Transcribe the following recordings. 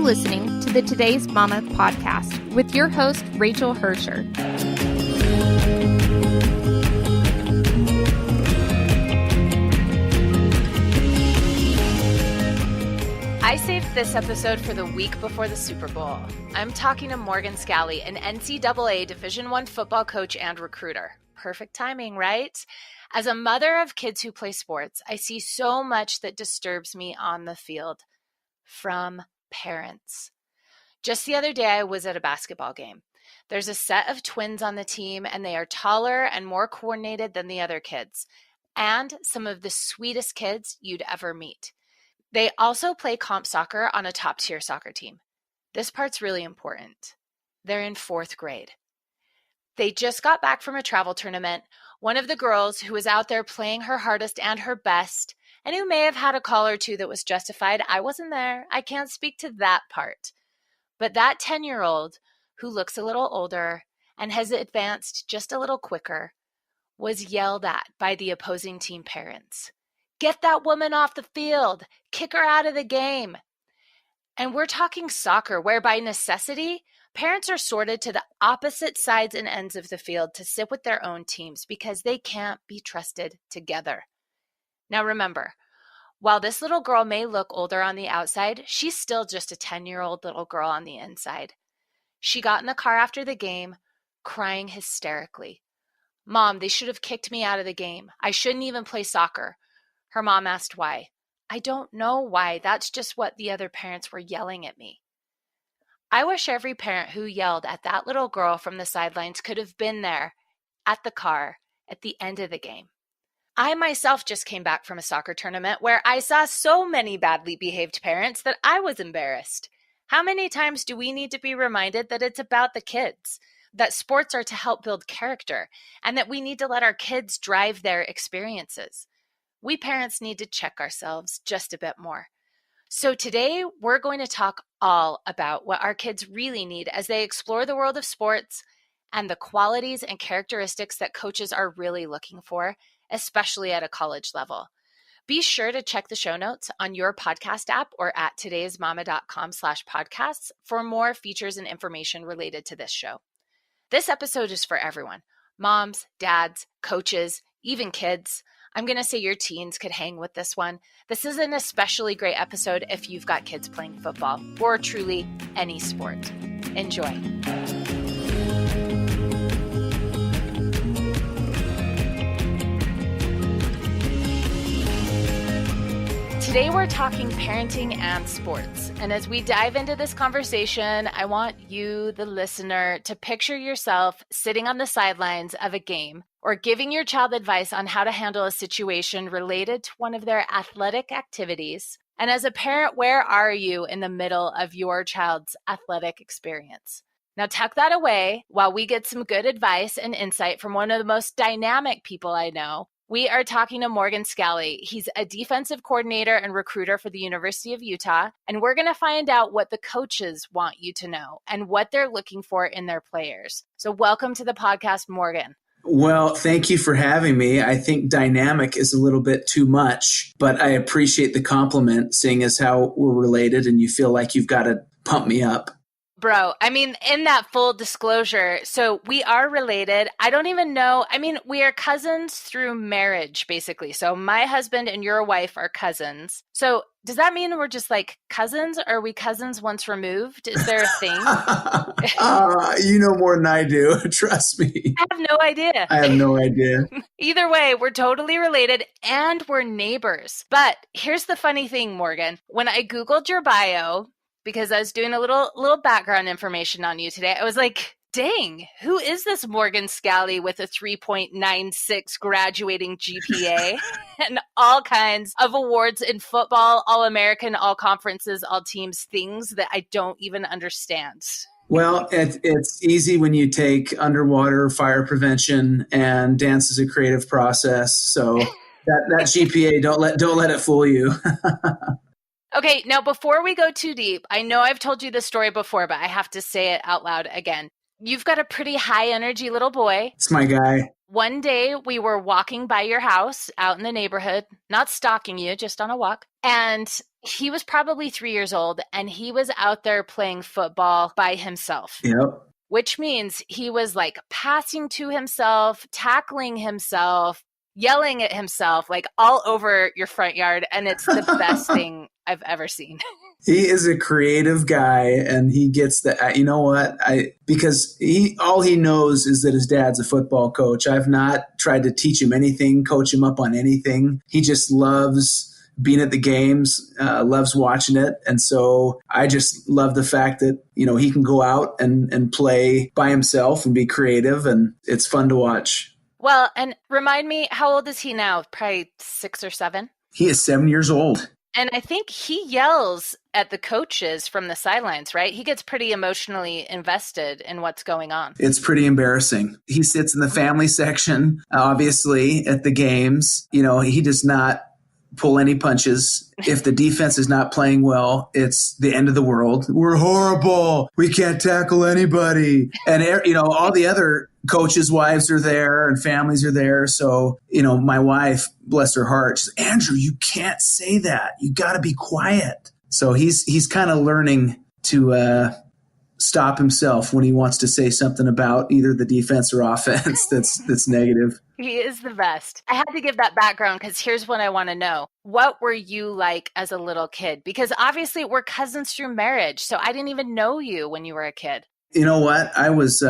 listening to the Today's Mama podcast with your host, Rachel Hersher. I saved this episode for the week before the Super Bowl. I'm talking to Morgan Scalley, an NCAA Division I football coach and recruiter. Perfect timing, right? As a mother of kids who play sports, I see so much that disturbs me on the field from parents. Just the other day, I was at a basketball game. There's a set of twins on the team, and they are taller and more coordinated than the other kids, and some of the sweetest kids you'd ever meet. They also play comp soccer on a top-tier soccer team. This part's really important. They're in 4th grade. They just got back from a travel tournament. One of the girls who was out there playing her hardest and her best, and who may have had a call or two that was justified. I wasn't there. I can't speak to that part. But that 10-year-old who looks a little older and has advanced just a little quicker was yelled at by the opposing team parents. Get that woman off the field. Kick her out of the game. And we're talking soccer, where by necessity, parents are sorted to the opposite sides and ends of the field to sit with their own teams because they can't be trusted together. Now remember, while this little girl may look older on the outside, she's still just a 10-year-old little girl on the inside. She got in the car after the game, crying hysterically. Mom, they should have kicked me out of the game. I shouldn't even play soccer. Her mom asked why. I don't know why. That's just what the other parents were yelling at me. I wish every parent who yelled at that little girl from the sidelines could have been there at the car at the end of the game. I myself just came back from a soccer tournament where I saw so many badly behaved parents that I was embarrassed. How many times do we need to be reminded that it's about the kids, that sports are to help build character, and that we need to let our kids drive their experiences? We parents need to check ourselves just a bit more. So today, we're going to talk all about what our kids really need as they explore the world of sports and the qualities and characteristics that coaches are really looking for, especially at a college level. Be sure to check the show notes on your podcast app or at todaysmama.com/podcasts for more features and information related to this show. This episode is for everyone: moms, dads, coaches, even kids. I'm going to say your teens could hang with this one. This is an especially great episode if you've got kids playing football or truly any sport. Enjoy. Today we're talking parenting and sports. And as we dive into this conversation, I want you, the listener, to picture yourself sitting on the sidelines of a game or giving your child advice on how to handle a situation related to one of their athletic activities. And as a parent, where are you in the middle of your child's athletic experience? Now tuck that away while we get some good advice and insight from one of the most dynamic people I know. We are talking to Morgan Scalley. He's a defensive coordinator and recruiter for the University of Utah, and we're going to find out what the coaches want you to know and what they're looking for in their players. So welcome to the podcast, Morgan. Well, thank you for having me. I think dynamic is a little bit too much, but I appreciate the compliment, seeing as how we're related and you feel like you've got to pump me up. Bro, I mean, in that full disclosure, so we are related. I don't even know. I mean, we are cousins through marriage, basically. So my husband and your wife are cousins. So does that mean we're just like cousins? Are we cousins once removed? Is there a thing? You know more than I do. Trust me. I have no idea. I have no idea. Either way, we're totally related and we're neighbors. But here's the funny thing, Morgan. When I Googled your bio, because I was doing a little background information on you today, I was like, dang, who is this Morgan Scalley with a 3.96 graduating GPA and all kinds of awards in football, all-American, all conferences, all teams, things that I don't even understand? Well, it's easy when you take underwater fire prevention and dance is a creative process. So that GPA, don't let it fool you. Okay, now before we go too deep, I know I've told you this story before, but I have to say it out loud again. You've got a pretty high energy little boy. It's my guy. One day we were walking by your house out in the neighborhood, not stalking you, just on a walk. And he was probably 3 years old and he was out there playing football by himself. Yep. Which means he was like passing to himself, tackling himself, yelling at himself, like all over your front yard. And it's the best thing I've ever seen. He is a creative guy, and he gets that. You know what? Because all he knows is that his dad's a football coach. I've not tried to teach him anything, coach him up on anything. He just loves being at the games, loves watching it. And so I just love the fact that, he can go out and play by himself and be creative, and it's fun to watch. Well, and remind me, how old is he now? Probably 6 or 7? He is 7 years old. And I think he yells at the coaches from the sidelines, right? He gets pretty emotionally invested in what's going on. It's pretty embarrassing. He sits in the family section, obviously, at the games. He does not pull any punches. If the defense is not playing well, it's the end of the world. We're horrible. We can't tackle anybody. And, all the other coaches' wives are there and families are there. So, my wife, bless her heart, she's, Andrew, you can't say that. You got to be quiet. So he's kind of learning to stop himself when he wants to say something about either the defense or offense that's negative. He is the best. I had to give that background because here's what I want to know. What were you like as a little kid? Because obviously we're cousins through marriage. So I didn't even know you when you were a kid. You know what? I was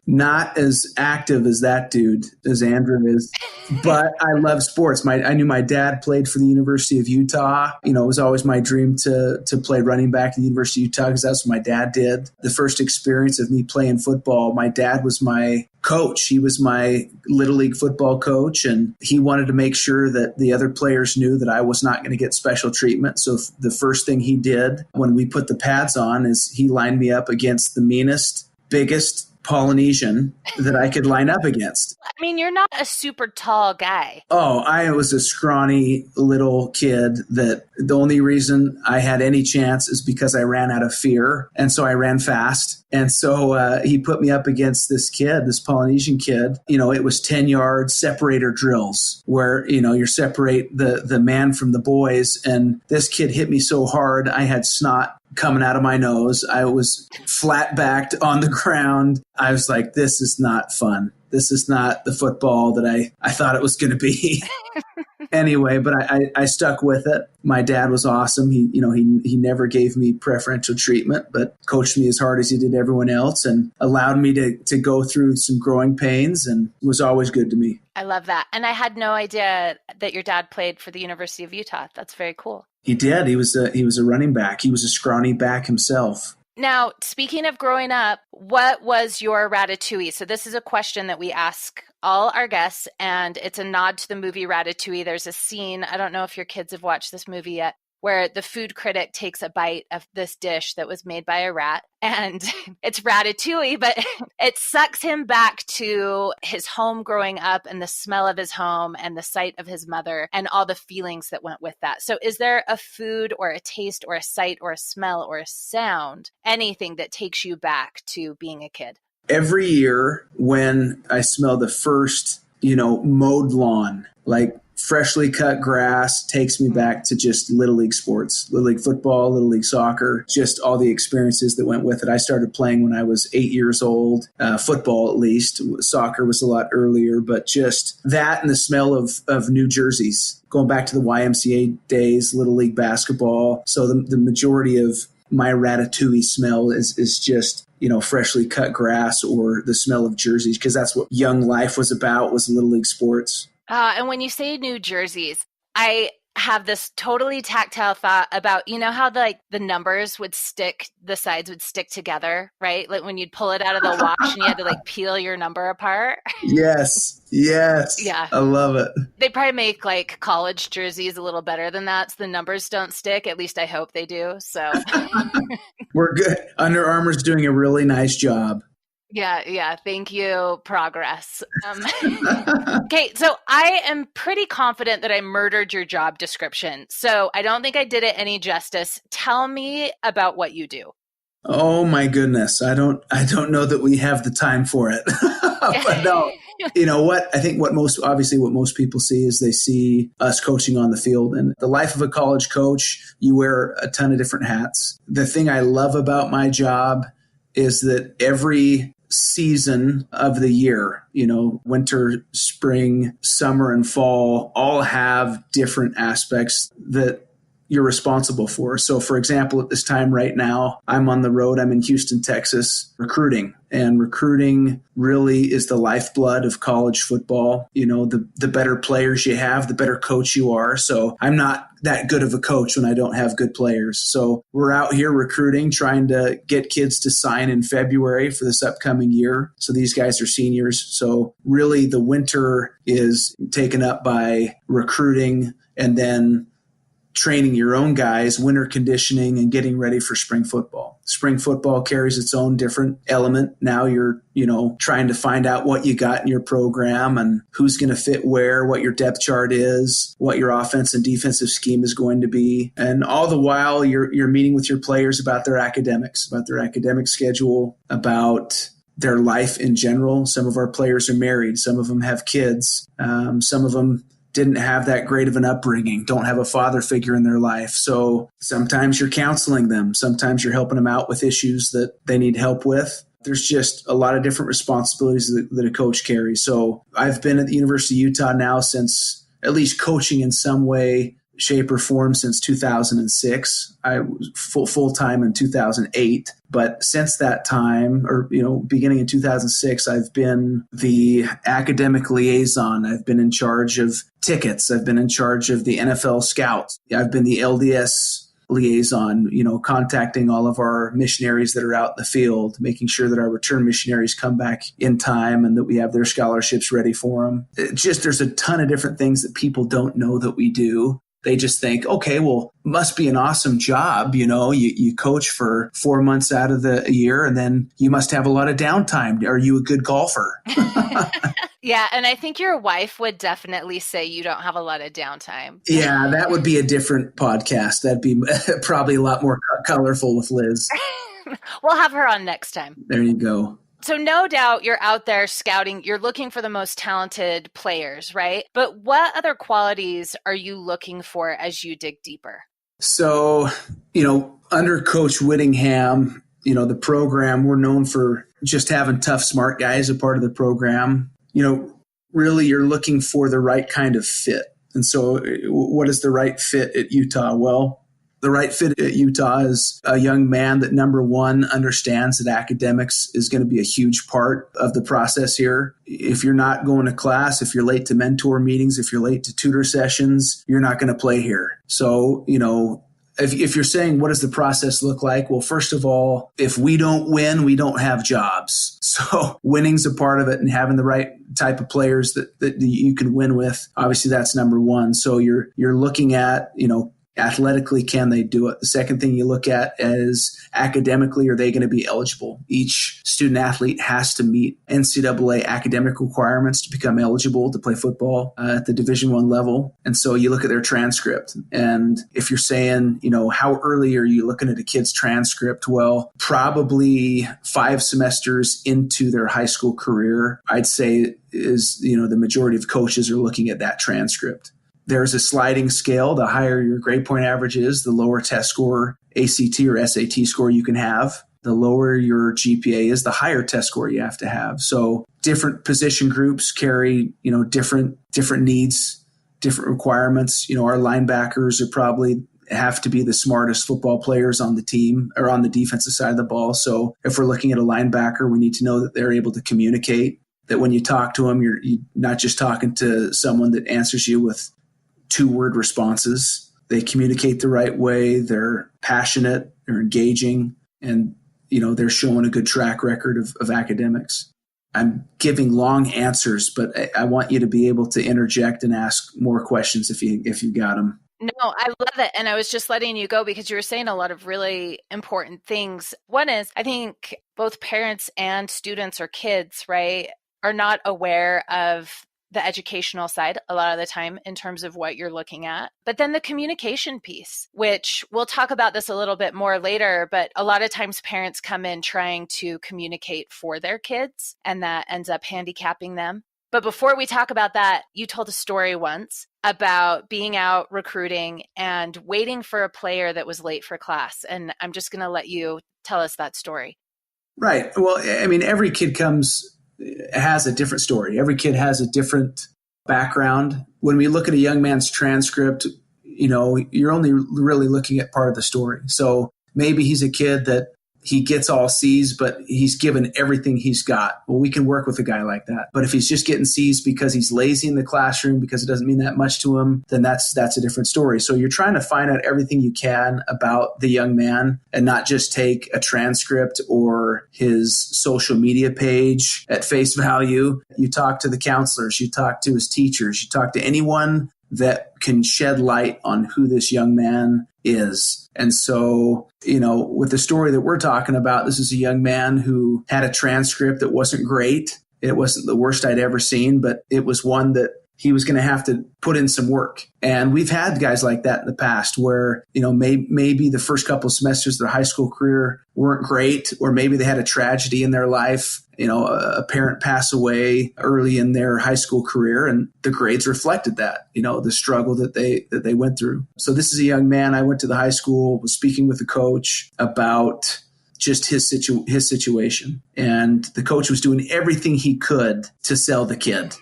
not as active as that dude, as Andrew is, but I love sports. I knew my dad played for the University of Utah. It was always my dream to play running back at the University of Utah because that's what my dad did. The first experience of me playing football, my dad was my coach. He was my Little League football coach, and he wanted to make sure that the other players knew that I was not going to get special treatment. So the first thing he did when we put the pads on is he lined me up against the meanest, biggest Polynesian that I could line up against. I mean, you're not a super tall guy. Oh, I was a scrawny little kid that the only reason I had any chance is because I ran out of fear. And so I ran fast. And so he put me up against this Polynesian kid. It was 10 yard separator drills where, you separate the man from the boys. And this kid hit me so hard, I had snot coming out of my nose. I was flat backed on the ground. I was like, this is not fun. This is not the football that I thought it was going to be. Anyway, but I stuck with it. My dad was awesome. He never gave me preferential treatment, but coached me as hard as he did everyone else and allowed me to go through some growing pains and was always good to me. I love that. And I had no idea that your dad played for the University of Utah. That's very cool. He did. He was a running back. He was a scrawny back himself. Now, speaking of growing up, what was your ratatouille? So this is a question that we ask all our guests, and it's a nod to the movie Ratatouille. There's a scene, I don't know if your kids have watched this movie yet, where the food critic takes a bite of this dish that was made by a rat, and it's ratatouille, but it sucks him back to his home growing up and the smell of his home and the sight of his mother and all the feelings that went with that. So is there a food or a taste or a sight or a smell or a sound, anything that takes you back to being a kid? Every year when I smell the first, mowed lawn, like freshly cut grass, takes me back to just Little League sports, Little League football, Little League soccer, just all the experiences that went with it. I started playing when I was 8 years old, football at least. Soccer was a lot earlier, but just that and the smell of new jerseys, going back to the YMCA days, Little League basketball. So the majority of my ratatouille smell is just, freshly cut grass or the smell of jerseys, because that's what young life was about, was Little League sports. And when you say new jerseys, I have this totally tactile thought about, how the numbers would stick, the sides would stick together, right? Like when you'd pull it out of the wash and you had to peel your number apart. Yes. Yeah. I love it. They probably make college jerseys a little better than that, so the numbers don't stick. At least I hope they do. So we're good. Under Armour's doing a really nice job. Yeah. Thank you. Progress. Okay, so I am pretty confident that I murdered your job description. So I don't think I did it any justice. Tell me about what you do. Oh my goodness. I don't know that we have the time for it. But no, you know what? I think what most people see is they see us coaching on the field. And the life of a college coach, you wear a ton of different hats. The thing I love about my job is that every season of the year, winter, spring, summer, and fall all have different aspects that you're responsible for. So for example, at this time right now, I'm on the road. I'm in Houston, Texas, recruiting. And recruiting really is the lifeblood of college football. The better players you have, the better coach you are. So I'm not that good of a coach when I don't have good players. So we're out here recruiting, trying to get kids to sign in February for this upcoming year. So these guys are seniors. So really the winter is taken up by recruiting and then training your own guys, winter conditioning, and getting ready for spring football. Spring football carries its own different element. Now you're, trying to find out what you got in your program and who's going to fit where, what your depth chart is, what your offense and defensive scheme is going to be. And all the while you're meeting with your players about their academics, about their academic schedule, about their life in general. Some of our players are married. Some of them have kids. Some of them didn't have that great of an upbringing, don't have a father figure in their life. So sometimes you're counseling them. Sometimes you're helping them out with issues that they need help with. There's just a lot of different responsibilities that a coach carries. So I've been at the University of Utah now since at least coaching in some way, shape, or form since 2006. I was full-time in 2008. But since that time, or beginning in 2006, I've been the academic liaison. I've been in charge of tickets. I've been in charge of the NFL scouts. I've been the LDS liaison, contacting all of our missionaries that are out in the field, making sure that our return missionaries come back in time and that we have their scholarships ready for them. There's a ton of different things that people don't know that we do. They just think, okay, well, must be an awesome job. You coach for 4 months out of the year and then you must have a lot of downtime. Are you a good golfer? Yeah. And I think your wife would definitely say you don't have a lot of downtime. Yeah, that would be a different podcast. That'd be probably a lot more colorful with Liz. We'll have her on next time. There you go. So no doubt you're out there scouting, you're looking for the most talented players, right? But what other qualities are you looking for as you dig deeper? So, under Coach Whittingham, the program, we're known for just having tough, smart guys a part of the program. Really you're looking for the right kind of fit. And so what is the right fit at Utah? Well, the right fit at Utah is a young man that, number one, understands that academics is going to be a huge part of the process here. If you're not going to class, if you're late to mentor meetings, if you're late to tutor sessions, you're not going to play here. So, if you're saying, what does the process look like? Well, first of all, if we don't win, we don't have jobs. So winning's a part of it, and having the right type of players that you can win with. Obviously, that's number one. So you're looking at, athletically, can they do it? The second thing you look at is academically, are they going to be eligible? Each student athlete has to meet NCAA academic requirements to become eligible to play football at the Division I level. And so you look at their transcript. And if you're saying, how early are you looking at a kid's transcript? Well, probably 5 semesters into their high school career, I'd say is, the majority of coaches are looking at that transcript. There's a sliding scale. The higher your grade point average is, the lower test score, ACT or SAT score you can have. The lower your GPA is, the higher test score you have to have. So different position groups carry, different needs, different requirements. Our linebackers are probably have to be the smartest football players on the team or on the defensive side of the ball. So if we're looking at a linebacker, we need to know that they're able to communicate, that when you talk to them, you're not just talking to someone that answers you with 2-word responses. They communicate the right way. They're passionate. They're engaging. And, they're showing a good track record of academics. I'm giving long answers, but I want you to be able to interject and ask more questions if you got them. No, I love it. And I was just letting you go because you were saying a lot of really important things. One is, I think both parents and students or kids, right, are not aware of the educational side a lot of the time in terms of what you're looking at. But then the communication piece, which we'll talk about this a little bit more later, but a lot of times parents come in trying to communicate for their kids, and that ends up handicapping them. But before we talk about that, you told a story once about being out recruiting and waiting for a player that was late for class. And I'm just going to let you tell us that story. Right. Well, I mean, every kid has a different story. Every kid has a different background. When we look at a young man's transcript, you're only really looking at part of the story. So maybe he's a kid that he gets all C's, but he's given everything he's got. Well, we can work with a guy like that. But if he's just getting C's because he's lazy in the classroom, because it doesn't mean that much to him, then that's a different story. So you're trying to find out everything you can about the young man and not just take a transcript or his social media page at face value. You talk to the counselors, you talk to his teachers, you talk to anyone that can shed light on who this young man is. And so, with the story that we're talking about, this is a young man who had a transcript that wasn't great. It wasn't the worst I'd ever seen, but it was one that he was going to have to put in some work. And we've had guys like that in the past where, maybe the first couple of semesters of their high school career weren't great, or maybe they had a tragedy in their life. A parent pass away early in their high school career, and the grades reflected that, the struggle that they went through. So this is a young man. I went to the high school, was speaking with the coach about just his situation. And the coach was doing everything he could to sell the kid,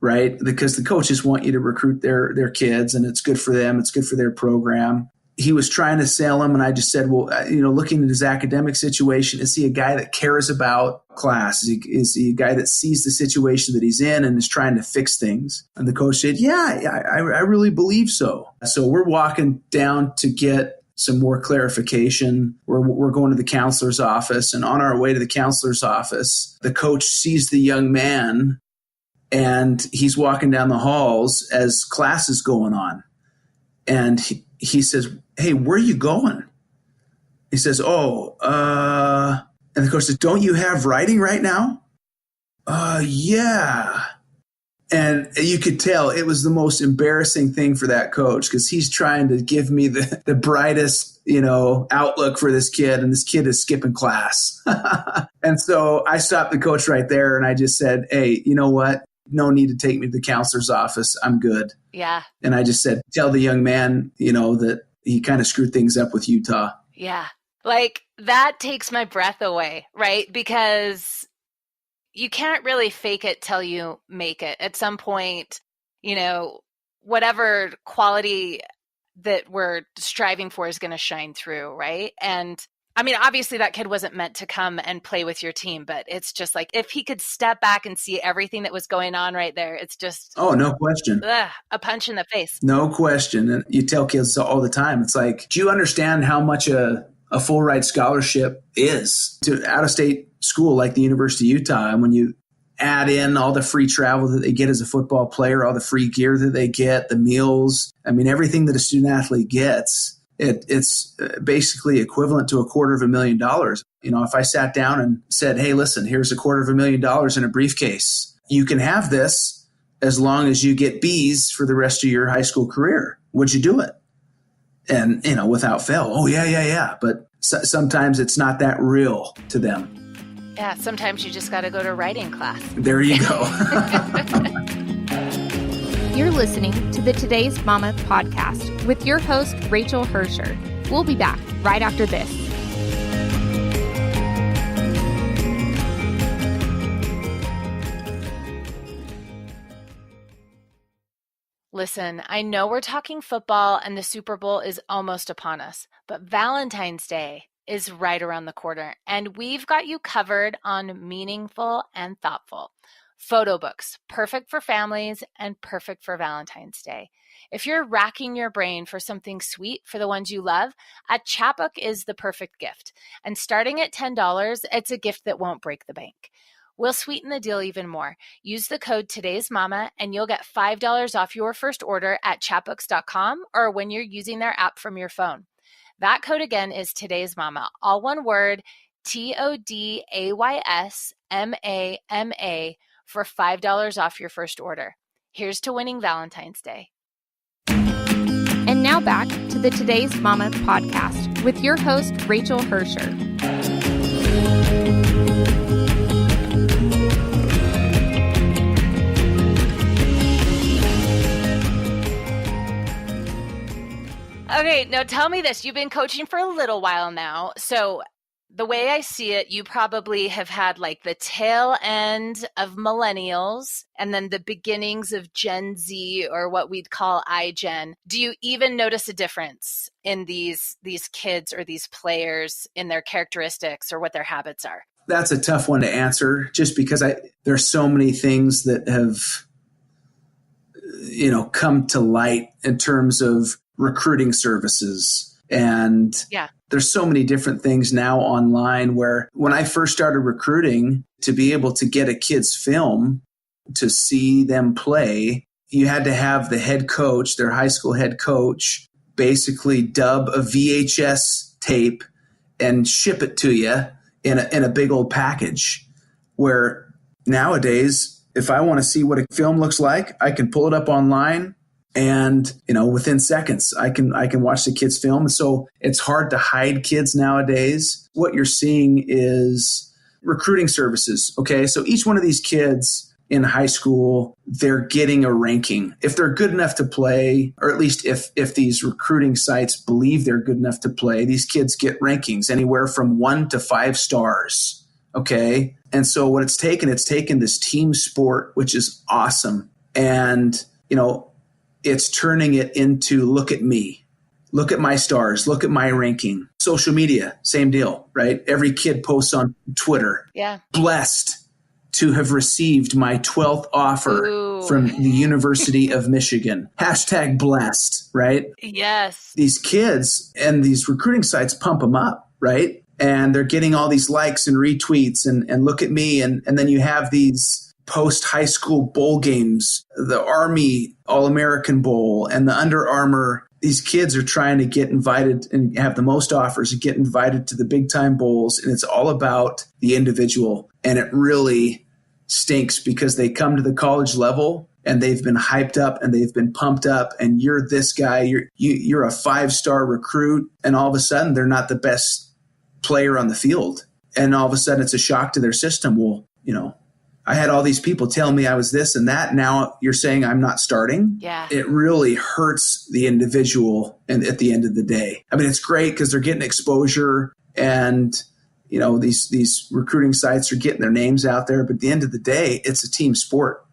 right? Because the coaches want you to recruit their kids, and it's good for them. It's good for their program. He was trying to sell him, and I just said, well, looking at his academic situation, is he a guy that cares about class? Is he a guy that sees the situation that he's in and is trying to fix things? And the coach said, yeah, I really believe so. So we're walking down to get some more clarification. We're going to the counselor's office, and on our way to the counselor's office, the coach sees the young man, and he's walking down the halls as class is going on. And he says, hey, where are you going? He says, and the coach says, don't you have writing right now? Yeah. And you could tell it was the most embarrassing thing for that coach, because he's trying to give me the brightest, outlook for this kid, and this kid is skipping class. And so I stopped the coach right there, and I just said, hey, you know what? No need to take me to the counselor's office. I'm good. Yeah. And I just said, tell the young man, that he kind of screwed things up with Utah. Yeah. Like, that takes my breath away, right? Because you can't really fake it till you make it. At some point, whatever quality that we're striving for is going to shine through, right? And I mean, obviously that kid wasn't meant to come and play with your team, but it's just like, if he could step back and see everything that was going on right there, it's just... Oh, no question. A punch in the face. No question. And you tell kids all the time, it's like, do you understand how much a full ride scholarship is to out-of-state school like the University of Utah? And when you add in all the free travel that they get as a football player, all the free gear that they get, the meals, I mean, everything that a student athlete gets, it's basically equivalent to $250,000. If I sat down and said, hey, listen, here's $250,000 in a briefcase. You can have this as long as you get B's for the rest of your high school career. Would you do it? And, without fail, oh, yeah. But sometimes it's not that real to them. Yeah, sometimes you just got to go to writing class. There you go. You're listening to the Today's Mama podcast with your host, Rachel Hersher. We'll be back right after this. Listen, I know we're talking football and the Super Bowl is almost upon us, but Valentine's Day is right around the corner, and we've got you covered on Meaningful and Thoughtful. Photo books, perfect for families and perfect for Valentine's Day. If you're racking your brain for something sweet for the ones you love, a chapbook is the perfect gift. And starting at $10, it's a gift that won't break the bank. We'll sweeten the deal even more. Use the code Today's Mama and you'll get $5 off your first order at chapbooks.com or when you're using their app from your phone. That code again is Today's Mama, all one word, TODAYSMAMA, for $5 off your first order. Here's to winning Valentine's Day. And now back to the Today's Mama podcast with your host, Rachel Hersher. Okay, now tell me this. You've been coaching for a little while now. So the way I see it, you probably have had like the tail end of millennials and then the beginnings of Gen Z, or what we'd call iGen. Do you even notice a difference in these kids or these players in their characteristics or what their habits are? That's a tough one to answer, just because there's so many things that have, come to light in terms of recruiting services. And there's so many different things now online, where when I first started recruiting, to be able to get a kid's film to see them play, you had to have the head coach, their high school head coach, basically dub a VHS tape and ship it to you in a big old package. Where nowadays, if I want to see what a film looks like, I can pull it up online. And, within seconds, I can watch the kids' film. And so it's hard to hide kids nowadays. What you're seeing is recruiting services. Okay. So each one of these kids in high school, they're getting a ranking. If they're good enough to play, or at least if these recruiting sites believe they're good enough to play, these kids get rankings anywhere from 1 to 5 stars. Okay. And so what it's taken this team sport, which is awesome. And, it's turning it into, look at me, look at my stars, look at my ranking. Social media, same deal, right? Every kid posts on Twitter. Yeah. Blessed to have received my 12th offer from the University of Michigan. # blessed, right? Yes. These kids and these recruiting sites pump them up, right? And they're getting all these likes and retweets and look at me. And then you have these post-high school bowl games, the Army All-American Bowl and the Under Armour. These kids are trying to get invited and have the most offers and get invited to the big-time bowls, and it's all about the individual. And it really stinks because they come to the college level and they've been hyped up and they've been pumped up, and you're this guy, you're a 5-star recruit, and all of a sudden they're not the best player on the field. And all of a sudden it's a shock to their system. Well, I had all these people tell me I was this and that. Now you're saying I'm not starting. Yeah. It really hurts the individual. And at the end of the day, I mean, it's great because they're getting exposure and, these recruiting sites are getting their names out there. But at the end of the day, it's a team sport.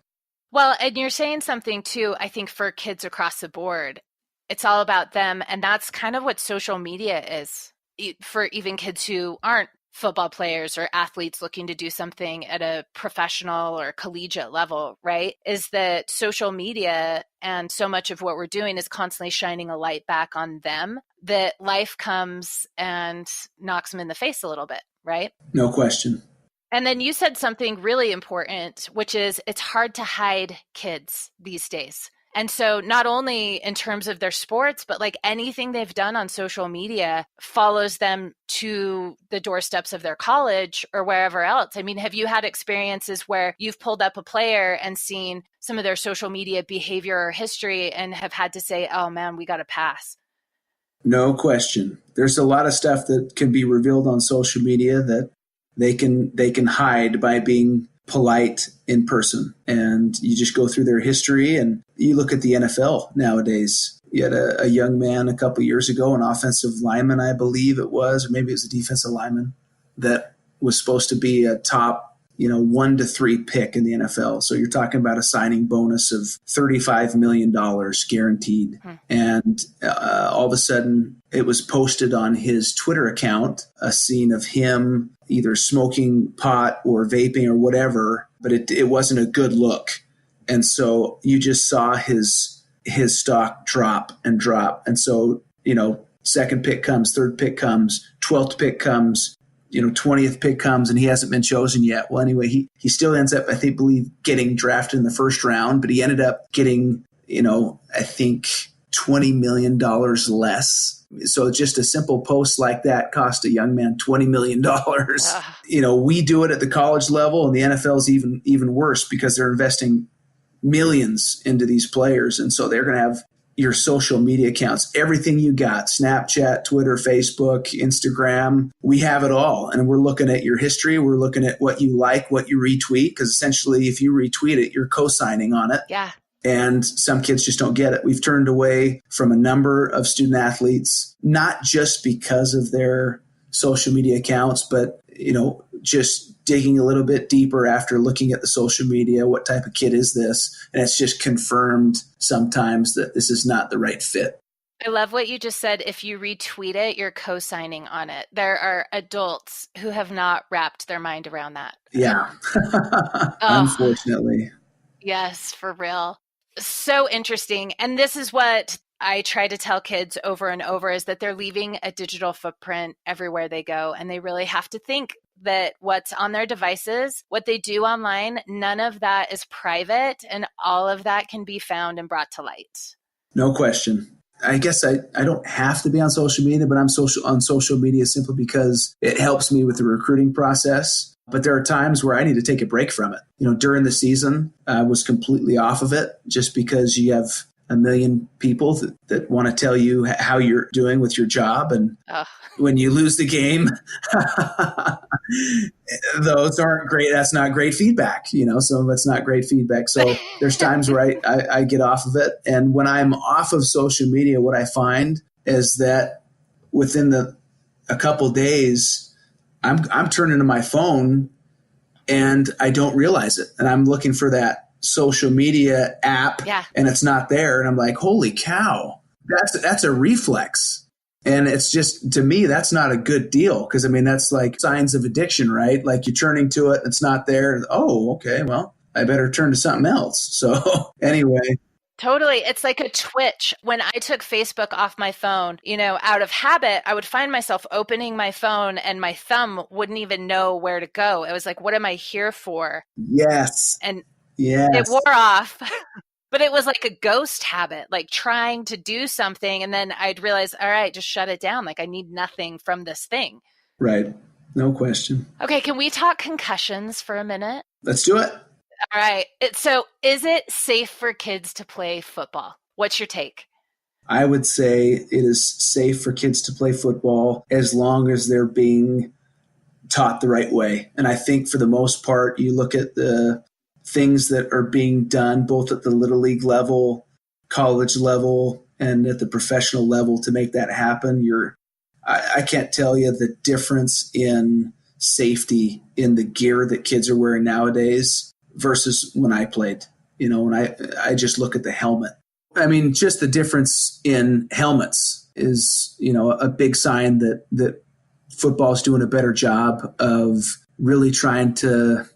Well, and you're saying something too, I think, for kids across the board. It's all about them. And that's kind of what social media is for even kids who aren't football players or athletes looking to do something at a professional or collegiate level, right? Is that social media and so much of what we're doing is constantly shining a light back on them, that life comes and knocks them in the face a little bit, right? No question. And then you said something really important, which is it's hard to hide kids these days. And so not only in terms of their sports, but like anything they've done on social media follows them to the doorsteps of their college or wherever else. I mean, have you had experiences where you've pulled up a player and seen some of their social media behavior or history and have had to say, oh man, we got to pass? No question. There's a lot of stuff that can be revealed on social media that they can hide by being polite in person. And you just go through their history, and you look at the NFL nowadays. You had a young man a couple years ago, an offensive lineman, I believe it was, or maybe it was a defensive lineman, that was supposed to be a top 1 to 3 pick in the NFL. So you're talking about a signing bonus of $35 million guaranteed. And all of a sudden it was posted on his Twitter account, a scene of him either smoking pot or vaping or whatever, but it wasn't a good look. And so you just saw his stock drop and drop. And so, second pick comes, third pick comes, 12th pick comes, 20th pick comes, and he hasn't been chosen yet. Well, anyway, he still ends up, I believe, getting drafted in the first round, but he ended up getting, I think $20 million less. So just a simple post like that cost a young man $20 million. We do it at the college level, and the NFL is even worse because they're investing millions into these players. And so they're going to have your social media accounts, everything you got, Snapchat, Twitter, Facebook, Instagram, we have it all. And we're looking at your history. We're looking at what you like, what you retweet, because essentially if you retweet it, you're co-signing on it. Yeah. And some kids just don't get it. We've turned away from a number of student athletes, not just because of their social media accounts, but, just digging a little bit deeper after looking at the social media. What type of kid is this? And it's just confirmed sometimes that this is not the right fit. I love what you just said. If you retweet it, you're co-signing on it. There are adults who have not wrapped their mind around that. Yeah. Unfortunately. Yes, for real. So interesting. And this is what I try to tell kids over and over, is that they're leaving a digital footprint everywhere they go. And they really have to think that what's on their devices, what they do online, none of that is private, and all of that can be found and brought to light. No question. I guess I don't have to be on social media, but I'm on social media simply because it helps me with the recruiting process. But there are times where I need to take a break from it. During the season, I was completely off of it just because you have a million people that want to tell you how you're doing with your job. And when you lose the game, those aren't great. That's not great feedback. Some of it's not great feedback. So there's times where I get off of it. And when I'm off of social media, what I find is that within a couple days, I'm turning to my phone and I don't realize it. And I'm looking for that social media app and it's not there. And I'm like, holy cow, that's a reflex. And it's just, to me, that's not a good deal. Cause that's like signs of addiction, right? Like you're turning to it, it's not there. Oh, okay. Well, I better turn to something else. So anyway. Totally. It's like a twitch. When I took Facebook off my phone, out of habit, I would find myself opening my phone and my thumb wouldn't even know where to go. It was like, what am I here for? Yes. And yes. It wore off, but it was like a ghost habit, like trying to do something. And then I'd realize, all right, just shut it down. Like I need nothing from this thing. Right. No question. Okay. Can we talk concussions for a minute? Let's do it. All right. So is it safe for kids to play football? What's your take? I would say it is safe for kids to play football as long as they're being taught the right way. And I think for the most part, you look at the things that are being done both at the Little League level, college level, and at the professional level to make that happen. I can't tell you the difference in safety in the gear that kids are wearing nowadays versus when I played. When I just look at the helmet. Just the difference in helmets is, a big sign that football is doing a better job of really trying to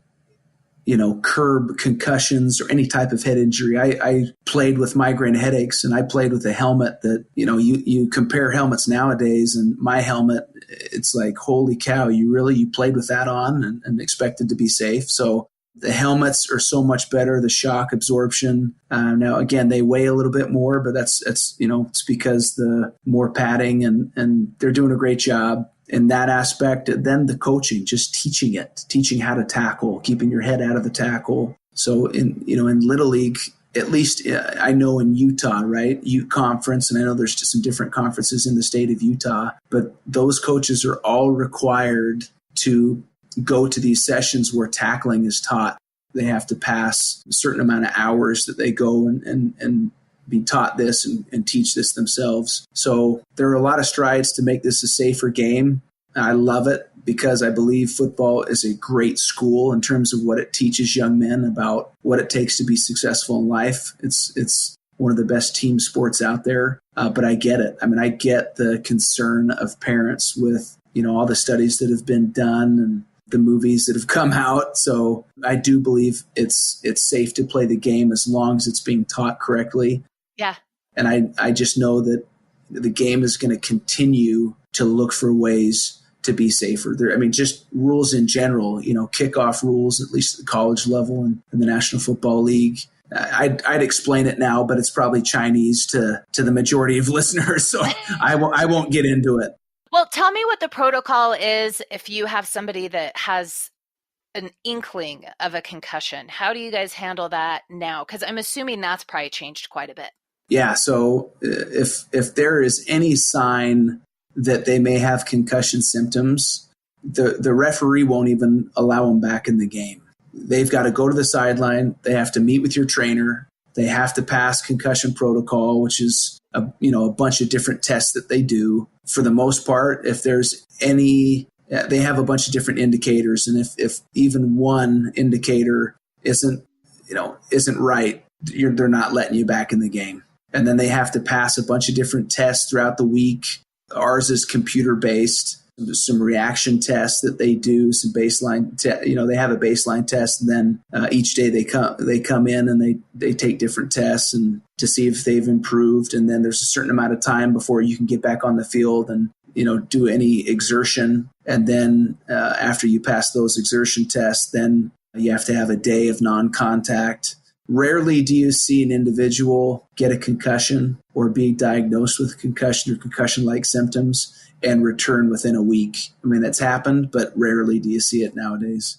curb concussions or any type of head injury. I played with migraine headaches and I played with a helmet that, you compare helmets nowadays, and my helmet, it's like, holy cow, you played with that on and expected to be safe. So the helmets are so much better, the shock absorption. Now, again, they weigh a little bit more, but it's because the more padding and they're doing a great job in that aspect. Then the coaching, just teaching how to tackle, keeping your head out of the tackle. So in Little League, at least I know in Utah, right? Ute Conference, and I know there's just some different conferences in the state of Utah, but those coaches are all required to go to these sessions where tackling is taught. They have to pass a certain amount of hours that they go and be taught this and teach this themselves. So there are a lot of strides to make this a safer game. I love it because I believe football is a great school in terms of what it teaches young men about what it takes to be successful in life. It's one of the best team sports out there. But I get it. I get the concern of parents with, all the studies that have been done and the movies that have come out. So I do believe it's safe to play the game as long as it's being taught correctly. Yeah. And I just know that the game is going to continue to look for ways to be safer. Just rules in general, kickoff rules, at least at the college level and in the National Football League. I'd explain it now, but it's probably Chinese to the majority of listeners. So I won't get into it. Well, tell me what the protocol is if you have somebody that has an inkling of a concussion, how do you guys handle that now? Because I'm assuming that's probably changed quite a bit. Yeah. So if there is any sign that they may have concussion symptoms, the referee won't even allow them back in the game. They've got to go to the sideline. They have to meet with your trainer. They have to pass concussion protocol, which is a bunch of different tests that they do. For the most part, if there's any, they have a bunch of different indicators, and if even one indicator isn't right, they're not letting you back in the game. And then they have to pass a bunch of different tests throughout the week. Ours is computer based. There's some reaction tests that they do, some baseline, they have a baseline test, and then each day they come in and they take different tests and to see if they've improved. And then there's a certain amount of time before you can get back on the field and do any exertion. And then after you pass those exertion tests, then you have to have a day of non-contact. Rarely do you see an individual get a concussion or be diagnosed with concussion or concussion-like symptoms and return within a week. I mean, that's happened, but rarely do you see it nowadays.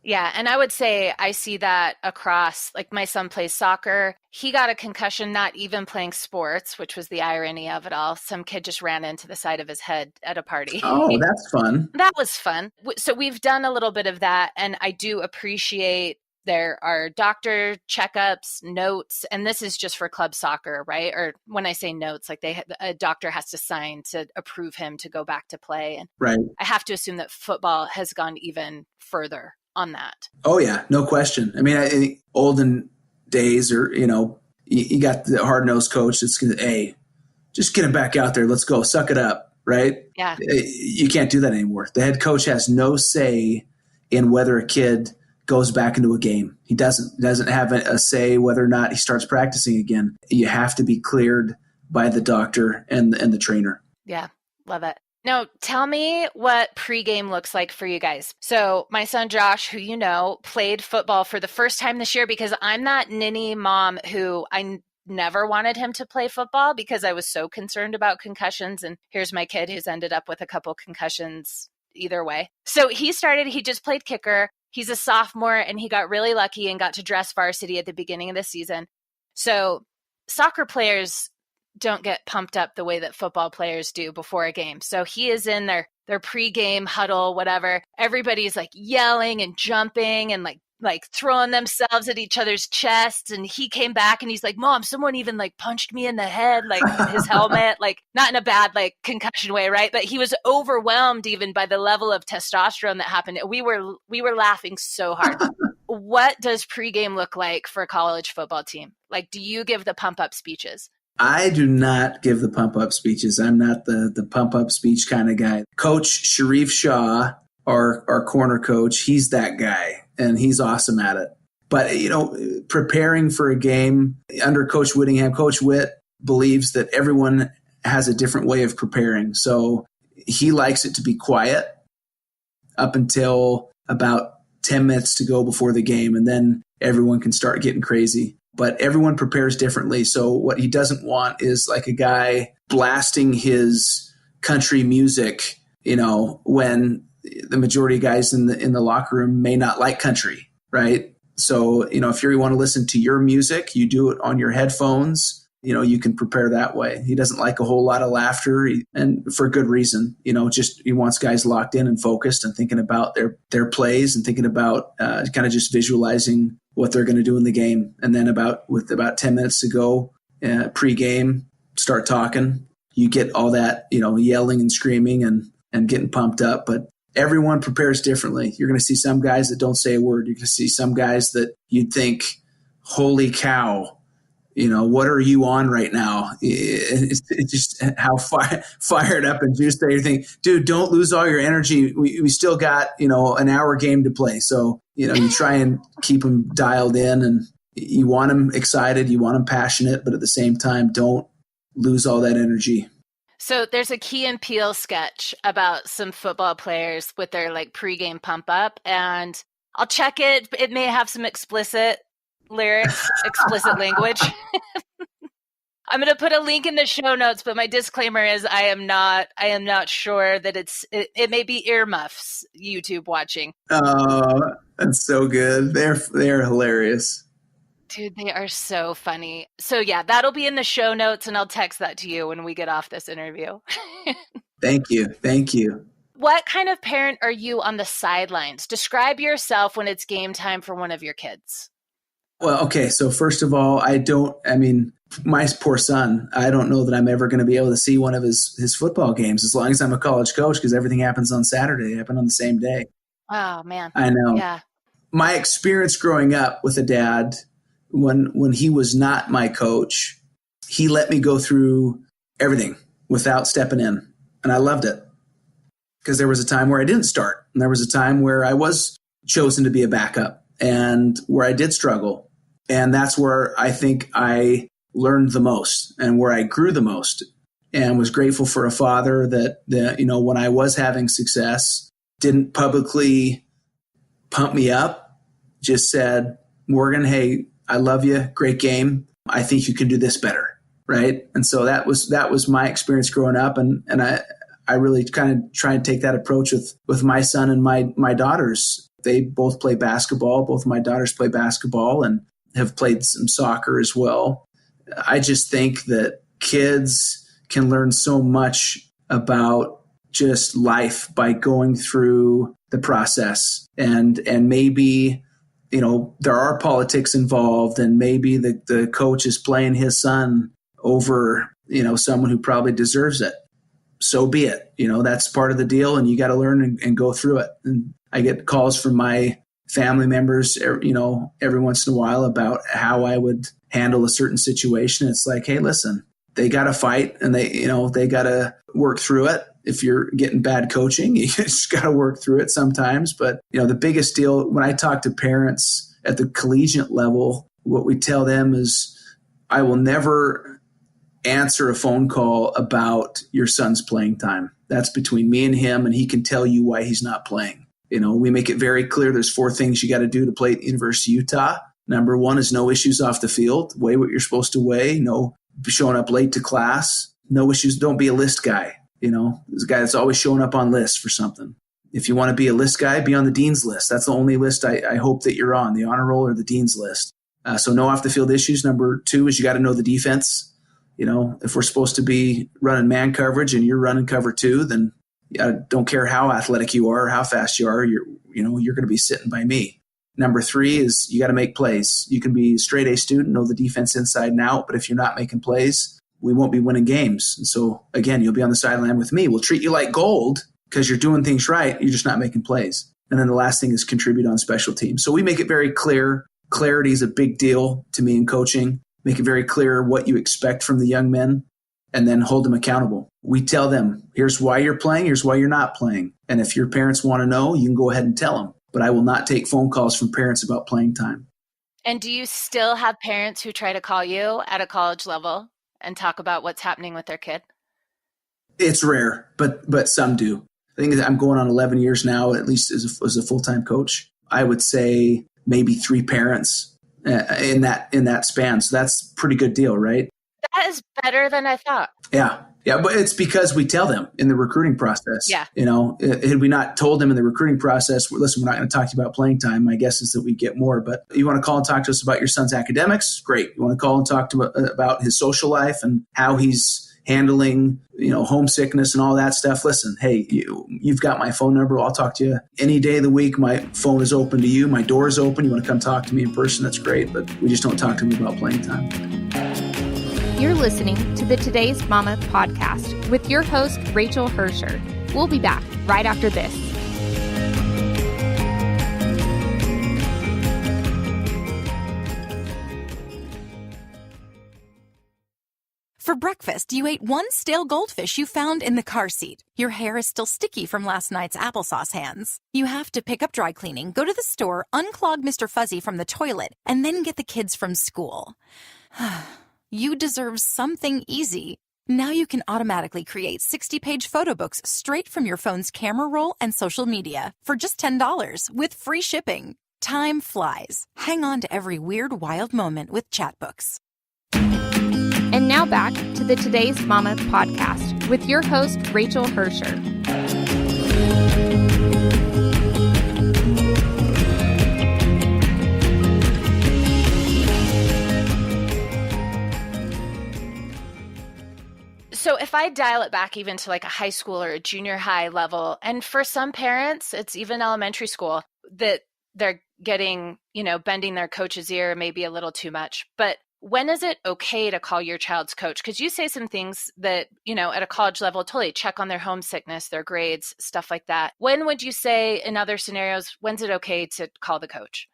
Yeah. And I would say I see that across, like my son plays soccer. He got a concussion, not even playing sports, which was the irony of it all. Some kid just ran into the side of his head at a party. Oh, that's fun. That was fun. So we've done a little bit of that. And I do appreciate there are doctor checkups, notes, and this is just for club soccer, right? Or when I say notes, like a doctor has to sign to approve him to go back to play. And right. I have to assume that football has gone even further on that. Oh yeah, no question. I mean, I think olden days, or you got the hard-nosed coach that's going to, hey, just get him back out there. Let's go, suck it up, right? Yeah. You can't do that anymore. The head coach has no say in whether a kid goes back into a game. He doesn't have a say whether or not he starts practicing again. You have to be cleared by the doctor and the trainer. Yeah, love it. Now, tell me what pregame looks like for you guys. So my son Josh, who played football for the first time this year, because I'm that ninny mom who I never wanted him to play football because I was so concerned about concussions. And here's my kid who's ended up with a couple concussions either way. So he just played kicker. He's a sophomore and he got really lucky and got to dress varsity at the beginning of the season. So soccer players don't get pumped up the way that football players do before a game. So he is in their pregame huddle, whatever. Everybody's like yelling and jumping and like throwing themselves at each other's chests. And he came back and he's like, Mom, someone even like punched me in the head, like his helmet, like not in a bad like concussion way, right? But he was overwhelmed even by the level of testosterone that happened. We were laughing so hard. What does pregame look like for a college football team? Like, do you give the pump up speeches? I do not give the pump up speeches. I'm not the pump up speech kind of guy. Coach Sharif Shaw, our corner coach, he's that guy. And he's awesome at it. But, preparing for a game under Coach Whittingham, Coach Witt believes that everyone has a different way of preparing. So he likes it to be quiet up until about 10 minutes to go before the game. And then everyone can start getting crazy. But everyone prepares differently. So what he doesn't want is like a guy blasting his country music, when the majority of guys in the locker room may not like country, right? So, if you want to listen to your music, you do it on your headphones, you can prepare that way. He doesn't like a whole lot of laughter, and for good reason, just he wants guys locked in and focused and thinking about their plays and thinking about kind of just visualizing what they're going to do in the game. And then with about 10 minutes to go, pregame, start talking. You get all that, yelling and screaming and getting pumped up, but everyone prepares differently. You're going to see some guys that don't say a word. You're going to see some guys that you'd think, holy cow, what are you on right now? It's just how fired up and juiced they think, dude, don't lose all your energy. We still got, an hour game to play. So, you try and keep them dialed in, and you want them excited. You want them passionate, but at the same time, don't lose all that energy. So there's a Key and Peele sketch about some football players with their like pregame pump up, and I'll check it. It may have some explicit lyrics, explicit language. I'm going to put a link in the show notes, but my disclaimer is I am not sure that it may be earmuffs YouTube watching. Oh, that's so good. They're hilarious. Dude, they are so funny. So yeah, that'll be in the show notes, and I'll text that to you when we get off this interview. Thank you. Thank you. What kind of parent are you on the sidelines? Describe yourself when it's game time for one of your kids. Well, okay. So first of all, my poor son, I don't know that I'm ever going to be able to see one of his football games as long as I'm a college coach, because everything happens on Saturday. They happen on the same day. Oh, man. I know. Yeah. My experience growing up with a dad, when he was not my coach, he let me go through everything without stepping in. And I loved it, because there was a time where I didn't start. And there was a time where I was chosen to be a backup and where I did struggle. And that's where I think I learned the most and where I grew the most, and was grateful for a father that when I was having success, didn't publicly pump me up, just said, Morgan, hey, I love you. Great game. I think you can do this better. Right. And so that was my experience growing up. And I really kind of try and take that approach with my son and my daughters. They both play basketball. Both of my daughters play basketball and have played some soccer as well. I just think that kids can learn so much about just life by going through the process, and maybe, there are politics involved, and maybe the coach is playing his son over, someone who probably deserves it. So be it. That's part of the deal, and you got to learn and go through it. And I get calls from my family members, every once in a while about how I would handle a certain situation. It's like, hey, listen, they got to fight, and they got to work through it. If you're getting bad coaching, you just got to work through it sometimes. But, the biggest deal when I talk to parents at the collegiate level, what we tell them is, I will never answer a phone call about your son's playing time. That's between me and him, and he can tell you why he's not playing. We make it very clear there's 4 things you got to do to play at the University of Utah. Number 1 is no issues off the field. Weigh what you're supposed to weigh. No showing up late to class. No issues. Don't be a list guy. There's a guy that's always showing up on lists for something. If you want to be a list guy, be on the dean's list. That's the only list I hope that you're on, the honor roll or the dean's list. So no off the field issues. Number 2 is you got to know the defense. If we're supposed to be running man coverage and you're running cover 2, then I don't care how athletic you are or how fast you are, you're going to be sitting by me. Number 3 is you got to make plays. You can be a straight A student, know the defense inside and out, but if you're not making plays, we won't be winning games. And so again, you'll be on the sideline with me. We'll treat you like gold because you're doing things right. You're just not making plays. And then the last thing is contribute on special teams. So we make it very clear. Clarity is a big deal to me in coaching. Make it very clear what you expect from the young men, and then hold them accountable. We tell them, here's why you're playing, here's why you're not playing. And if your parents want to know, you can go ahead and tell them. But I will not take phone calls from parents about playing time. And do you still have parents who try to call you at a college level and talk about what's happening with their kid? It's rare, but some do. I think I'm going on 11 years now, at least as a full-time coach. I would say maybe 3 parents in that span. So that's a pretty good deal, right? That is better than I thought. Yeah, but it's because we tell them in the recruiting process. Yeah. Had we not told them in the recruiting process, listen, we're not going to talk to you about playing time, my guess is that we get more. But you want to call and talk to us about your son's academics? Great. You want to call and talk about his social life and how he's handling, homesickness and all that stuff? Listen, hey, you've got my phone number. I'll talk to you any day of the week. My phone is open to you. My door is open. You want to come talk to me in person? That's great. But we just don't talk to him about playing time. You're listening to the Today's Mama podcast with your host, Rachel Hersher. We'll be back right after this. For breakfast, you ate one stale goldfish you found in the car seat. Your hair is still sticky from last night's applesauce hands. You have to pick up dry cleaning, go to the store, unclog Mr. Fuzzy from the toilet, and then get the kids from school. You deserve something easy. Now you can automatically create 60-page photo books straight from your phone's camera roll and social media for just $10 with free shipping. Time flies. Hang on to every weird, wild moment with Chatbooks. And now back to the Today's Mama podcast with your host, Rachel Hersher. So if I dial it back even to like a high school or a junior high level, and for some parents, it's even elementary school, that they're getting, bending their coach's ear maybe a little too much. But when is it okay to call your child's coach? Because you say some things that, at a college level, totally check on their homesickness, their grades, stuff like that. When would you say in other scenarios, when's it okay to call the coach?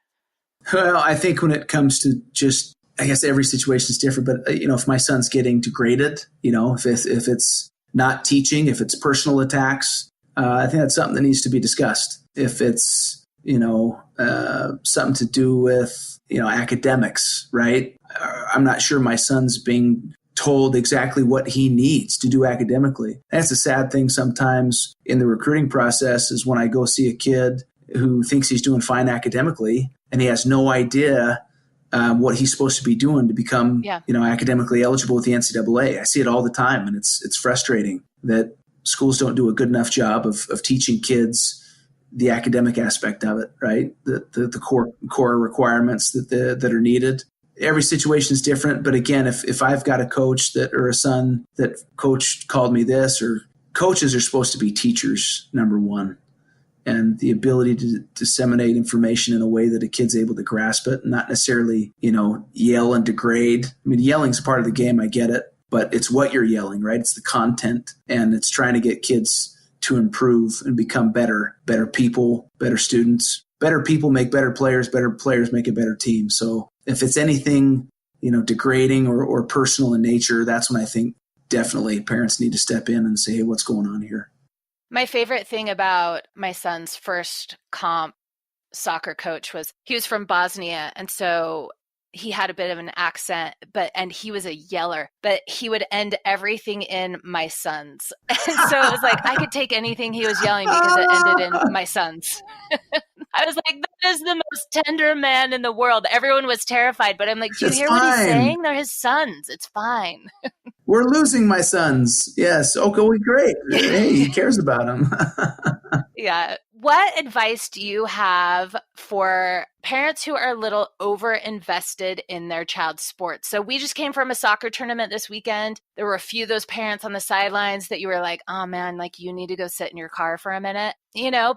Well, I think when it comes to just, I guess every situation is different, but if my son's getting degraded, if it's not teaching, if it's personal attacks, I think that's something that needs to be discussed. If it's, something to do with, academics, right? I'm not sure my son's being told exactly what he needs to do academically. That's a sad thing sometimes in the recruiting process is when I go see a kid who thinks he's doing fine academically and he has no idea what he's supposed to be doing to become, academically eligible with the NCAA. I see it all the time, and it's frustrating that schools don't do a good enough job of teaching kids the academic aspect of it, right? The core requirements that are needed. Every situation is different, but again, if I've got a coach or a son that coach called me this, or coaches are supposed to be teachers, number one. And the ability to disseminate information in a way that a kid's able to grasp it, not necessarily, yell and degrade. I mean, yelling's a part of the game, I get it, but it's what you're yelling, right? It's the content, and it's trying to get kids to improve and become better people, better students. Better people make better players make a better team. So if it's anything, degrading or personal in nature, that's when I think definitely parents need to step in and say, hey, what's going on here? My favorite thing about my son's first comp soccer coach was he was from Bosnia. And so he had a bit of an accent, and he was a yeller, but he would end everything in my sons. And so it was like, I could take anything he was yelling because it ended in my sons. I was like, that is the most tender man in the world. Everyone was terrified, but I'm like, do you hear what he's saying? They're his sons. It's fine. We're losing my sons. Yes. Okay, great. Hey, he cares about them. Yeah. What advice do you have for parents who are a little over invested in their child's sports? So we just came from a soccer tournament this weekend. There were a few of those parents on the sidelines that you were like, oh man, like you need to go sit in your car for a minute,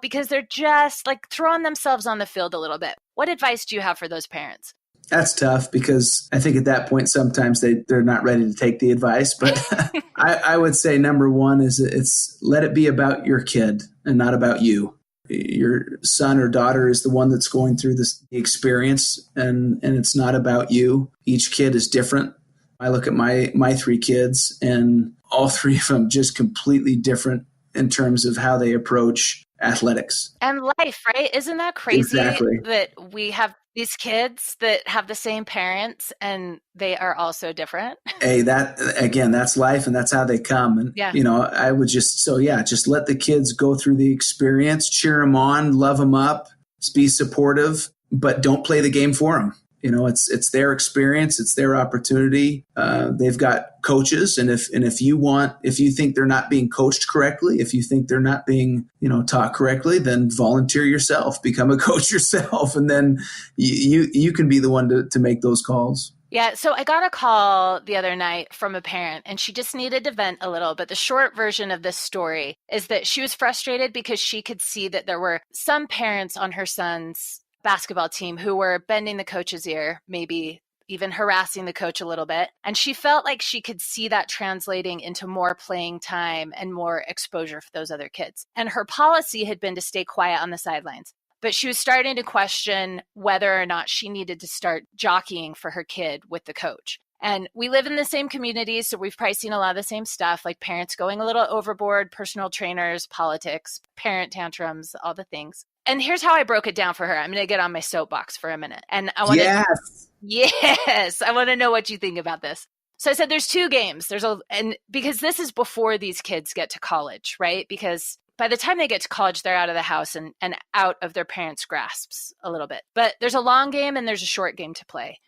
because they're just like throwing themselves on the field a little bit. What advice do you have for those parents? That's tough because I think at that point, sometimes they're not ready to take the advice. But I would say number one is it's let it be about your kid and not about you. Your son or daughter is the one that's going through this experience, and it's not about you. Each kid is different. I look at my three kids, and all three of them just completely different in terms of how they approach athletics. And life, right? Isn't that crazy Exactly. that we have these kids that have the same parents and they are also different? Hey, that's life, and that's how they come. And, I would just let the kids go through the experience, cheer them on, love them up, be supportive, but don't play the game for them. It's their experience. It's their opportunity. They've got coaches. And if you think they're not being coached correctly, if you think they're not being, taught correctly, then volunteer yourself, become a coach yourself. And then you can be the one to make those calls. Yeah. So I got a call the other night from a parent, and she just needed to vent a little. But the short version of this story is that she was frustrated because she could see that there were some parents on her son's basketball team who were bending the coach's ear, maybe even harassing the coach a little bit. And she felt like she could see that translating into more playing time and more exposure for those other kids. And her policy had been to stay quiet on the sidelines. But she was starting to question whether or not she needed to start jockeying for her kid with the coach. And we live in the same community, so we've probably seen a lot of the same stuff, like parents going a little overboard, personal trainers, politics, parent tantrums, all the things. And here's how I broke it down for her. I'm going to get on my soapbox for a minute. And I want I want to know what you think about this. So I said, there's two games. And because this is before these kids get to college, right? Because by the time they get to college, they're out of the house and out of their parents' grasps a little bit. But there's a long game and there's a short game to play.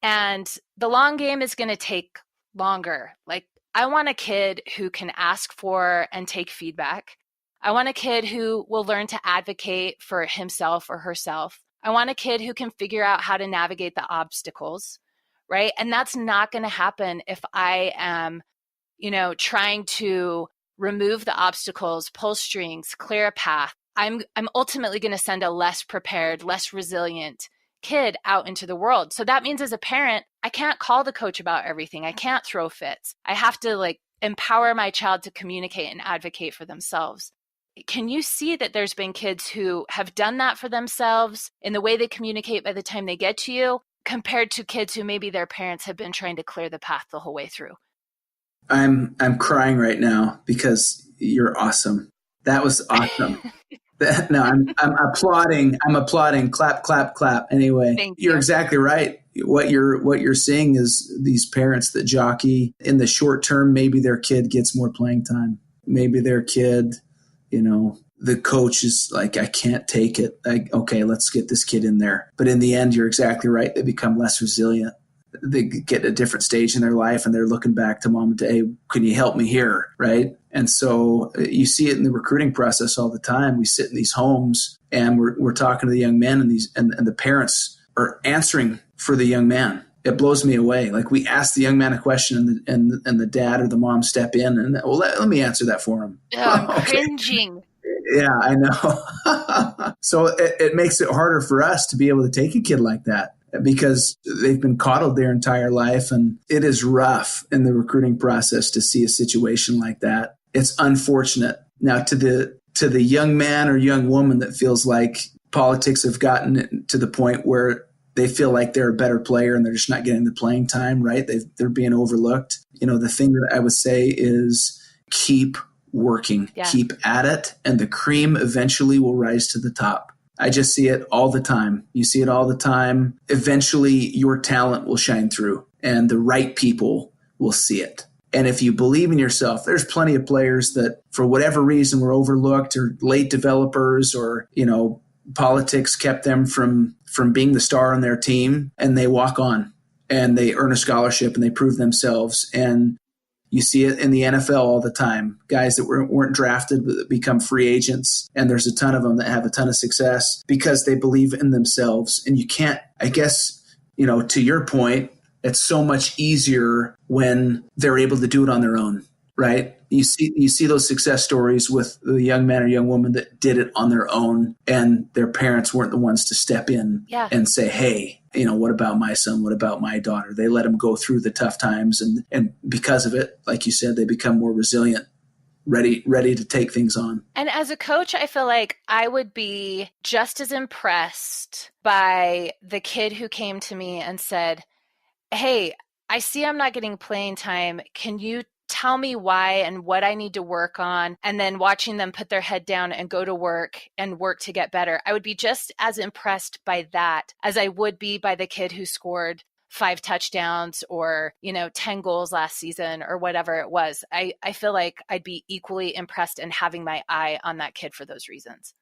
And the long game is going to take longer. Like, I want a kid who can ask for and take feedback. I want a kid who will learn to advocate for himself or herself. I want a kid who can figure out how to navigate the obstacles, right? And that's not going to happen if I am, trying to remove the obstacles, pull strings, clear a path. I'm ultimately going to send a less prepared, less resilient kid out into the world. So that means as a parent, I can't call the coach about everything. I can't throw fits. I have to empower my child to communicate and advocate for themselves. Can you see that there's been kids who have done that for themselves in the way they communicate by the time they get to you, compared to kids who maybe their parents have been trying to clear the path the whole way through? I'm crying right now because you're awesome. That was awesome. No, I'm applauding. I'm applauding. Clap, clap, clap. Anyway, Thank you're you. exactly right. What you're seeing is these parents that jockey in the short term. Maybe their kid gets more playing time. Maybe their kid, the coach is like, I can't take it. Like, okay, let's get this kid in there. But in the end, you're exactly right. They become less resilient. They get a different stage in their life and they're looking back to mom and dad, hey, can you help me here? Right. And so you see it in the recruiting process all the time. We sit in these homes and we're talking to the young men and the parents are answering for the young man. It blows me away. Like, we ask the young man a question and the dad or the mom step in and, well, let me answer that for him. I'm cringing. Yeah, I know. So it makes it harder for us to be able to take a kid like that, because they've been coddled their entire life. And it is rough in the recruiting process to see a situation like that. It's unfortunate. Now, to the young man or young woman that feels like politics have gotten to the point where they feel like they're a better player and they're just not getting the playing time, right? They're being overlooked. The thing that I would say is keep working, keep at it, and the cream eventually will rise to the top. I just see it all the time. You see it all the time. Eventually, your talent will shine through and the right people will see it. And if you believe in yourself, there's plenty of players that for whatever reason were overlooked or late developers or, politics kept them from being the star on their team, and they walk on and they earn a scholarship and they prove themselves. And you see it in the NFL all the time. Guys that weren't drafted but become free agents. And there's a ton of them that have a ton of success because they believe in themselves. And you can't, I guess, to your point, it's so much easier when they're able to do it on their own, right? You see those success stories with the young man or young woman that did it on their own and their parents weren't the ones to step in and say, hey, what about my son? What about my daughter? They let them go through the tough times. And because of it, like you said, they become more resilient, ready to take things on. And as a coach, I feel like I would be just as impressed by the kid who came to me and said, hey, I see I'm not getting playing time. Can you tell me why and what I need to work on? And then watching them put their head down and go to work and work to get better. I would be just as impressed by that as I would be by the kid who scored 5 touchdowns or, 10 goals last season or whatever it was. I feel like I'd be equally impressed and having my eye on that kid for those reasons.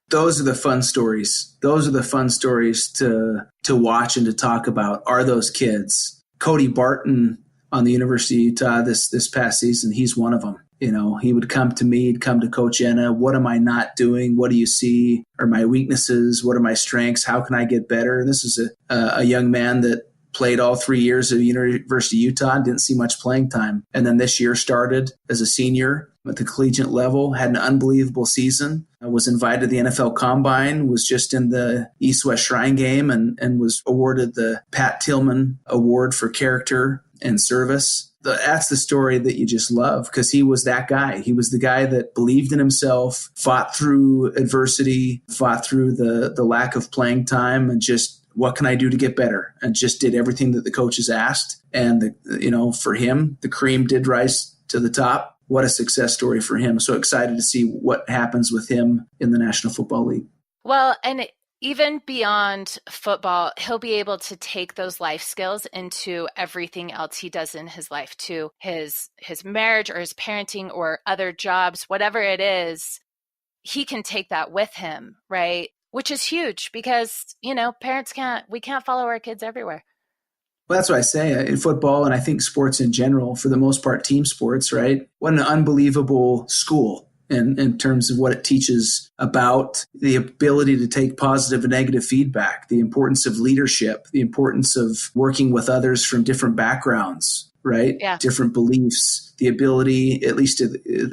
Those are the fun stories. Those are the fun stories to watch and to talk about, are those kids. Cody Barton on the University of Utah this past season, he's one of them. He would come to me, he'd come to Coach Enna. What am I not doing? What do you see are my weaknesses? What are my strengths? How can I get better? And this is a young man that played all 3 years at University of Utah and didn't see much playing time. And then this year started as a senior at the collegiate level, had an unbelievable season, was invited to the NFL Combine, was just in the East-West Shrine game and was awarded the Pat Tillman Award for character and service. That's the story that you just love, because he was that guy. He was the guy that believed in himself, fought through adversity, fought through the lack of playing time, and just, what can I do to get better? And just did everything that the coaches asked. And, for him, the cream did rise to the top. What a success story for him. So excited to see what happens with him in the National Football League. Well, and even beyond football, he'll be able to take those life skills into everything else he does in his life too. His marriage or his parenting or other jobs, whatever it is, he can take that with him, right? Which is huge because, parents we can't follow our kids everywhere. Well, that's what I say in football, and I think sports in general, for the most part, team sports, right? What an unbelievable school in terms of what it teaches about the ability to take positive and negative feedback, the importance of leadership, the importance of working with others from different backgrounds, right? Yeah. Different beliefs, the ability, at least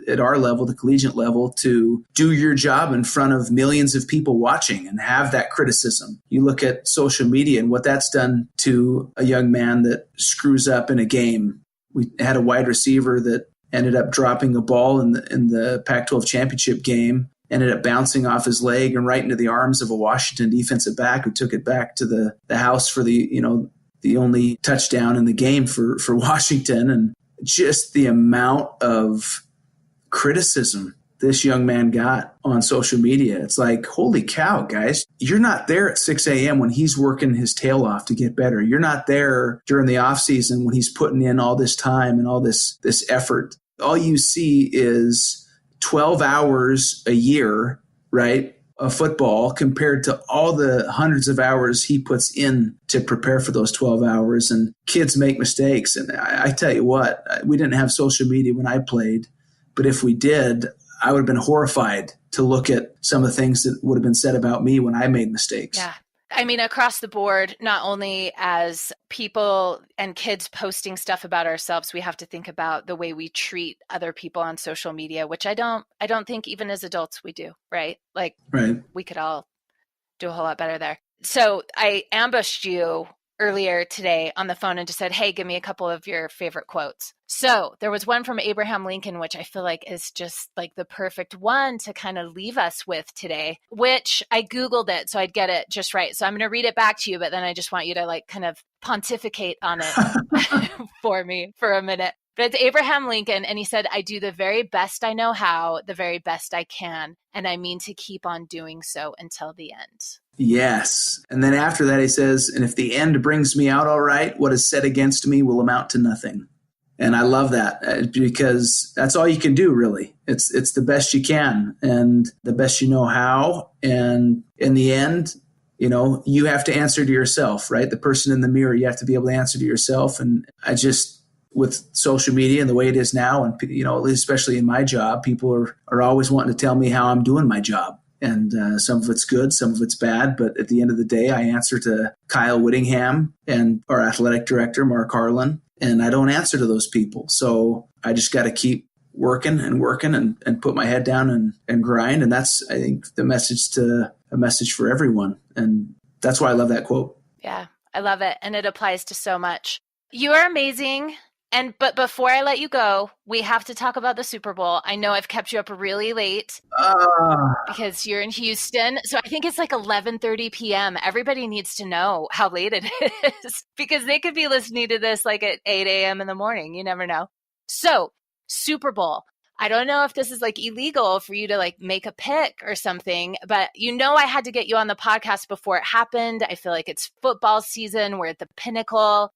at our level, the collegiate level, to do your job in front of millions of people watching and have that criticism. You look at social media and what that's done to a young man that screws up in a game. We had a wide receiver that ended up dropping a ball in the Pac-12 championship game, ended up bouncing off his leg and right into the arms of a Washington defensive back who took it back to the house for the only touchdown in the game for Washington. And just the amount of criticism this young man got on social media. It's like, holy cow, guys, you're not there at 6 a.m. when he's working his tail off to get better. You're not there during the off season when he's putting in all this time and all this effort. All you see is 12 hours a year, right, of football compared to all the hundreds of hours he puts in to prepare for those 12 hours. And kids make mistakes. And I tell you what, we didn't have social media when I played, but if we did, I would have been horrified to look at some of the things that would have been said about me when I made mistakes. Yeah. I mean, across the board, not only as people and kids posting stuff about ourselves, we have to think about the way we treat other people on social media, which I don't think even as adults we do, right? Like, right. We could all do a whole lot better there. So I ambushed you earlier today on the phone and just said, hey, give me a couple of your favorite quotes. So there was one from Abraham Lincoln, which I feel like is just like the perfect one to kind of leave us with today, which I Googled it so I'd get it just right. So I'm going to read it back to you, but then I just want you to like kind of pontificate on it for me for a minute. But it's Abraham Lincoln, and he said, I do the very best I know how, the very best I can, and I mean to keep on doing so until the end. Yes. And then after that, he says, and if the end brings me out all right, what is said against me will amount to nothing. And I love that because that's all you can do, really. It's the best you can and the best you know how. And in the end, you have to answer to yourself, right? The person in the mirror, you have to be able to answer to yourself. And I just, with social media and the way it is now, and especially in my job, people are always wanting to tell me how I'm doing my job. And some of it's good, some of it's bad. But at the end of the day, I answer to Kyle Whittingham and our athletic director, Mark Harlan, and I don't answer to those people. So I just got to keep working and put my head down and grind. And that's, I think, a message for everyone. And that's why I love that quote. Yeah, I love it. And it applies to so much. You are amazing. But before I let you go, we have to talk about the Super Bowl. I know I've kept you up really late because you're in Houston. So I think it's like 11:30 p.m. Everybody needs to know how late it is because they could be listening to this like at 8 a.m. in the morning. You never know. So Super Bowl. I don't know if this is like illegal for you to like make a pick or something, but I had to get you on the podcast before it happened. I feel like it's football season. We're at the pinnacle.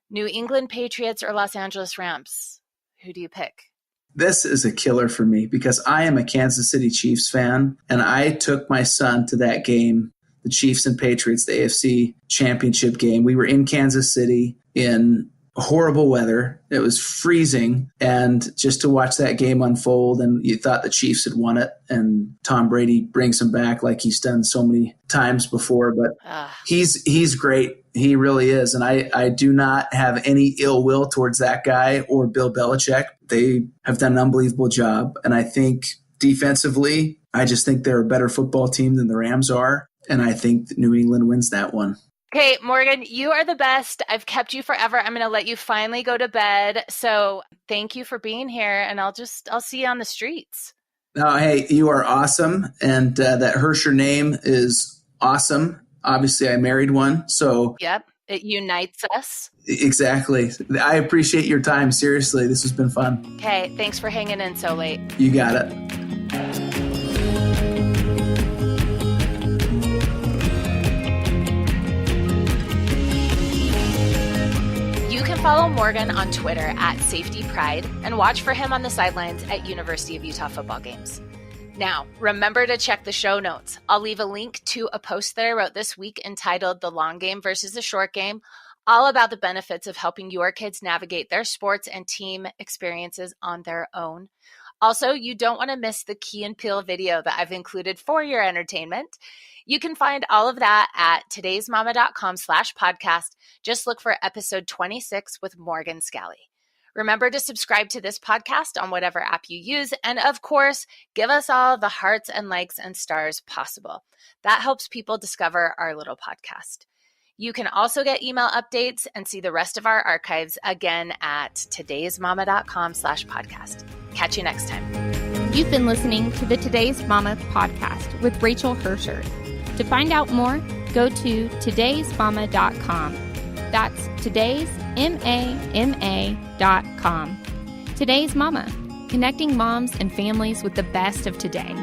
New England Patriots or Los Angeles Rams? Who do you pick? This is a killer for me because I am a Kansas City Chiefs fan, and I took my son to that game, the Chiefs and Patriots, the AFC Championship game. We were in Kansas City in horrible weather. It was freezing, and just to watch that game unfold, and you thought the Chiefs had won it, and Tom Brady brings them back like he's done so many times before, but he's great. He really is. And I do not have any ill will towards that guy or Bill Belichick. They have done an unbelievable job. And I think defensively, I just think they're a better football team than the Rams are. And I think that New England wins that one. Okay, Morgan, you are the best. I've kept you forever. I'm going to let you finally go to bed. So thank you for being here. And I'll see you on the streets. Oh, hey, you are awesome. And that Hersher name is awesome. Obviously, I married one, so... Yep, it unites us. Exactly. I appreciate your time. Seriously, this has been fun. Okay, thanks for hanging in so late. You got it. You can follow Morgan on Twitter at SafetyPride and watch for him on the sidelines at University of Utah football games. Now, remember to check the show notes. I'll leave a link to a post that I wrote this week entitled The Long Game versus the Short Game. all about the benefits of helping your kids navigate their sports and team experiences on their own. Also, you don't want to miss the Key and Peele video that I've included for your entertainment. You can find all of that at todaysmama.com/podcast. Just look for episode 26 with Morgan Scalley. Remember to subscribe to this podcast on whatever app you use. And of course, give us all the hearts and likes and stars possible. That helps people discover our little podcast. You can also get email updates and see the rest of our archives again at todaysmama.com/podcast. Catch you next time. You've been listening to the Today's Mama podcast with Rachel Hersher. To find out more, go to todaysmama.com. That's today's MAMA.com. Today's Mama, connecting moms and families with the best of today.